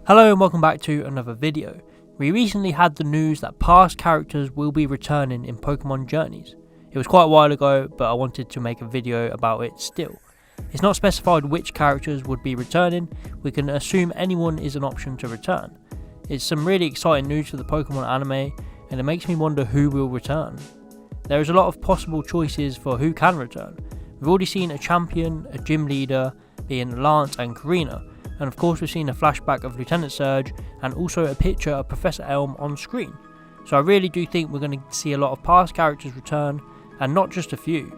Hello and welcome back to another video. We recently had the news that past characters will be returning in Pokemon Journeys. It was quite a while ago, but I wanted to make a video about it still. It's not specified which characters would be returning. We can assume anyone is an option to return. It's some really exciting news for the Pokemon anime, and it makes me wonder who will return. There is a lot of possible choices for who can return. We've already seen a champion, a gym leader, being Lance and Karina, and of course we've seen a flashback of Lieutenant Surge and also a picture of Professor Elm on screen. So I really do think we're going to see a lot of past characters return, and not just a few.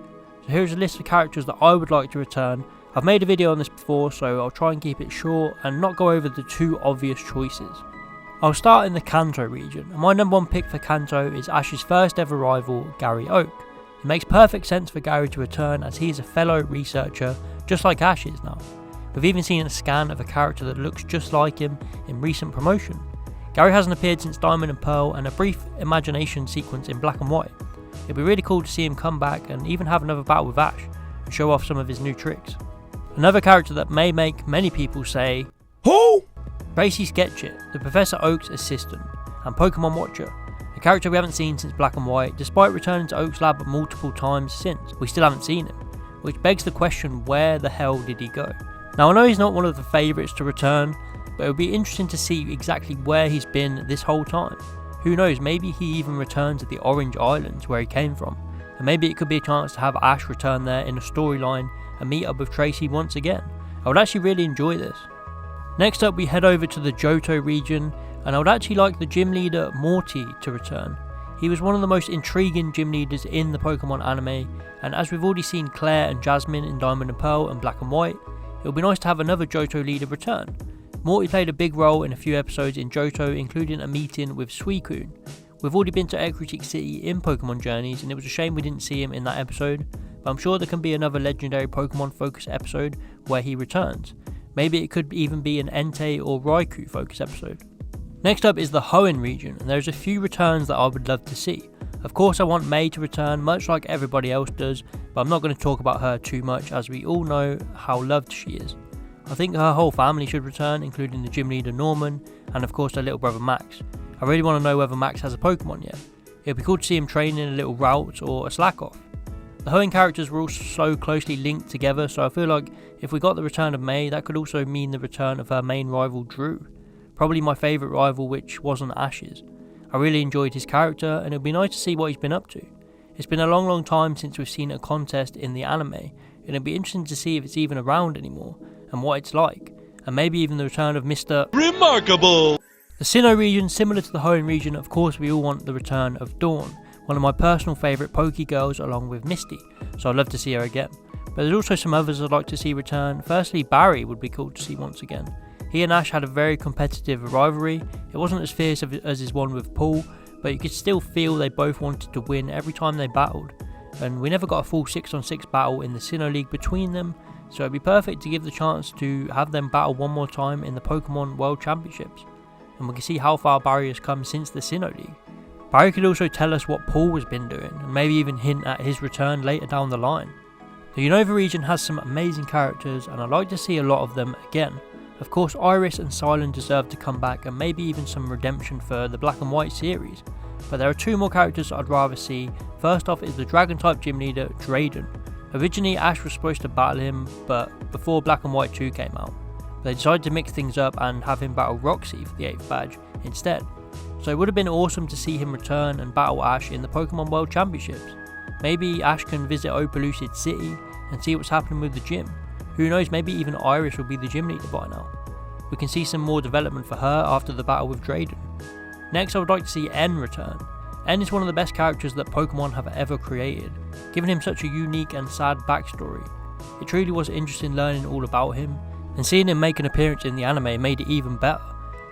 So here's a list of characters that I would like to return. I've made a video on this before, so I'll try and keep it short and not go over the two obvious choices. I'll start in the Kanto region, and my number one pick for Kanto is Ash's first ever rival, Gary Oak. It makes perfect sense for Gary to return, as he is a fellow researcher just like Ash is now. We've even seen a scan of a character that looks just like him in recent promotion. Gary hasn't appeared since Diamond and Pearl and a brief imagination sequence in Black and White. It'd be really cool to see him come back and even have another battle with Ash and show off some of his new tricks. Another character that may make many people say, "Who?" Tracy Sketchit, the Professor Oak's assistant and Pokemon watcher. A character we haven't seen since Black and White, despite returning to Oak's lab multiple times since. We still haven't seen him, which begs the question, where the hell did he go? Now I know he's not one of the favourites to return, but it would be interesting to see exactly where he's been this whole time. Who knows, maybe he even returned to the Orange Islands where he came from, and maybe it could be a chance to have Ash return there in a storyline and meet up with Tracy once again. I would actually really enjoy this. Next up we head over to the Johto region, and I would actually like the gym leader Morty to return. He was one of the most intriguing gym leaders in the Pokemon anime, and as we've already seen Claire and Jasmine in Diamond and Pearl and Black and White, it would be nice to have another Johto leader return. Morty played a big role in a few episodes in Johto, including a meeting with Suicune. We've already been to Ecruteak City in Pokemon Journeys, and it was a shame we didn't see him in that episode, but I'm sure there can be another legendary Pokemon focus episode where he returns. Maybe it could even be an Entei or Raikou focus episode. Next up is the Hoenn region, and there's a few returns that I would love to see. Of course I want May to return, much like everybody else does, but I'm not going to talk about her too much, as we all know how loved she is. I think her whole family should return, including the gym leader Norman, and of course their little brother Max. I really want to know whether Max has a Pokemon yet. It would be cool to see him training a little route or a slack off. The Hoenn characters were all so closely linked together, so I feel like if we got the return of May, that could also mean the return of her main rival Drew. Probably my favourite rival, which wasn't Ash's. I really enjoyed his character, and it would be nice to see what he's been up to. It's been a long time since we've seen a contest in the anime, and it'd be interesting to see if it's even around anymore, and what it's like, and maybe even the return of Mr. Remarkable! The Sinnoh region, similar to the Hoenn region, of course we all want the return of Dawn, one of my personal favourite Pokegirls along with Misty, so I'd love to see her again. But there's also some others I'd like to see return. Firstly, Barry would be cool to see once again. He and Ash had a very competitive rivalry. It wasn't as fierce as his one with Paul, but you could still feel they both wanted to win every time they battled. And we never got a full 6-on-6 battle in the Sinnoh League between them, so it'd be perfect to give the chance to have them battle one more time in the Pokemon World Championships. And we can see how far Barry has come since the Sinnoh League. Barry could also tell us what Paul has been doing, and maybe even hint at his return later down the line. The Unova region has some amazing characters, and I'd like to see a lot of them again. Of course, Iris and Silent deserve to come back, and maybe even some redemption for the Black and White series. But there are two more characters I'd rather see. First off is the Dragon-type gym leader, Drayden. Originally Ash was supposed to battle him, but before Black and White 2 came out. They decided to mix things up and have him battle Roxy for the 8th badge instead. So it would have been awesome to see him return and battle Ash in the Pokemon World Championships. Maybe Ash can visit Opelucid City and see what's happening with the gym. Who knows, maybe even Iris will be the gym leader by now. We can see some more development for her after the battle with Drayden. Next I would like to see Hoenn return. Hoenn is one of the best characters that Pokemon have ever created, giving him such a unique and sad backstory. It truly was interesting learning all about him, and seeing him make an appearance in the anime made it even better.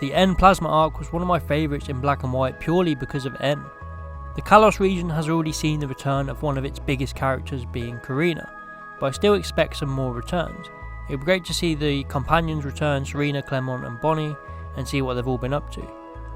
The Hoenn Plasma arc was one of my favourites in Black and White purely because of Hoenn. The Kalos region has already seen the return of one of its biggest characters being Karina, but I still expect some more returns. It would be great to see the companions return, Serena, Clemont and Bonnie, and see what they've all been up to.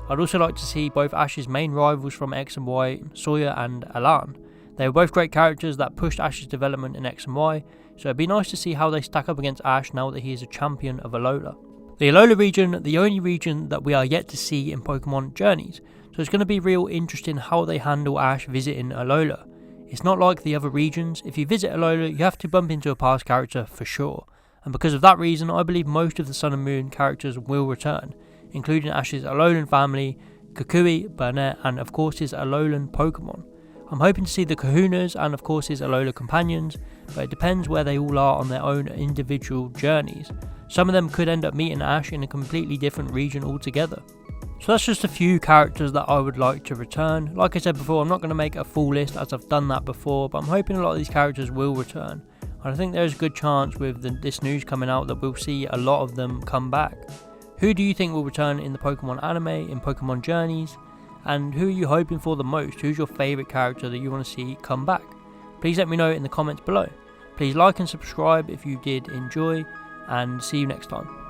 I'd also like to see both Ash's main rivals from X and Y, Sawyer and Alan. They were both great characters that pushed Ash's development in X and Y, so it'd be nice to see how they stack up against Ash now that he is a champion of Alola. The Alola region, the only region that we are yet to see in Pokemon Journeys, so it's going to be real interesting how they handle Ash visiting Alola. It's not like the other regions. If you visit Alola, you have to bump into a past character for sure, and because of that reason I believe most of the Sun and Moon characters will return, including Ash's Alolan family, Kukui, Burnett, and of course his Alolan Pokemon. I'm hoping to see the Kahunas and of course his Alola companions, but it depends where they all are on their own individual journeys. Some of them could end up meeting Ash in a completely different region altogether. So that's just a few characters that I would like to return. Like I said before, I'm not going to make a full list as I've done that before, but I'm hoping a lot of these characters will return. And I think there's a good chance with this news coming out that we'll see a lot of them come back. Who do you think will return in the Pokemon anime, in Pokemon Journeys? And who are you hoping for the most? Who's your favourite character that you want to see come back? Please let me know in the comments below. Please like and subscribe if you did enjoy, and see you next time.